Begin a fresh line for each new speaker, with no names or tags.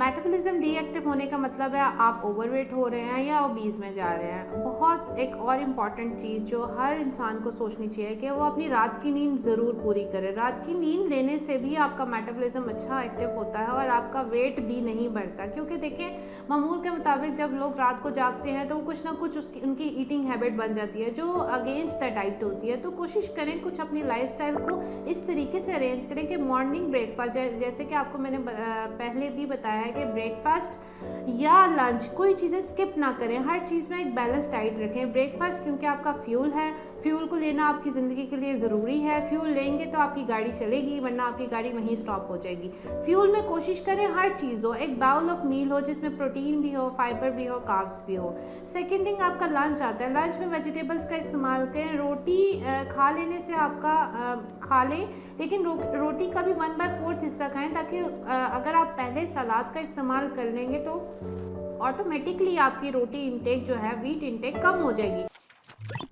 Metabolism deactive होने का मतलब है आप ओवरवेट हो रहे हैं या ओबीज में जा रहे हैं। बहुत एक और इम्पॉर्टेंट चीज़ जो हर इंसान को सोचनी चाहिए कि वो अपनी रात की नींद ज़रूर पूरी करे। रात की नींद लेने से भी आपका मेटाबॉलिज्म अच्छा एक्टिव होता है और आपका वेट भी नहीं बढ़ता, क्योंकि देखिए मामूल के मुताबिक जब लोग रात को जागते हैं तो कुछ ना कुछ उनकी ईटिंग हैबिट बन जाती है जो अगेंस्ट द डाइट होती है। तो कोशिश करें कुछ अपनी लाइफस्टाइल को इस तरीके से अरेंज करें कि मॉर्निंग ब्रेकफास्ट, जैसे कि आपको मैंने पहले भी बताया है कि ब्रेकफास्ट या लंच कोई चीज़ें स्किप ना करें। हर चीज़ में एक बैलेंस डाइट रखें। ब्रेकफास्ट क्योंकि आपका फ्यूल है, फ्यूल को लेना आपकी ज़िंदगी के लिए ज़रूरी है। फ्यूल लेंगे तो आपकी गाड़ी चलेगी, वरना आपकी गाड़ी वहीं स्टॉप हो जाएगी। फ्यूल में कोशिश करें हर चीज़ हो, एक बाउल ऑफ मील हो जिसमें प्रोटीन भी हो, फाइबर भी हो, कार्ब्स भी हो। सेकेंड थिंग आपका लंच आता है। लंच में वेजिटेबल्स का इस्तेमाल करें। रोटी खा लेने से आपका खा लें, लेकिन रोटी का भी 1/4 हिस्सा खाएं, ताकि अगर आप पहले सलाद का इस्तेमाल कर लेंगे तो ऑटोमेटिकली आपकी रोटी इंटेक जो है, वीट इंटेक कम हो जाएगी।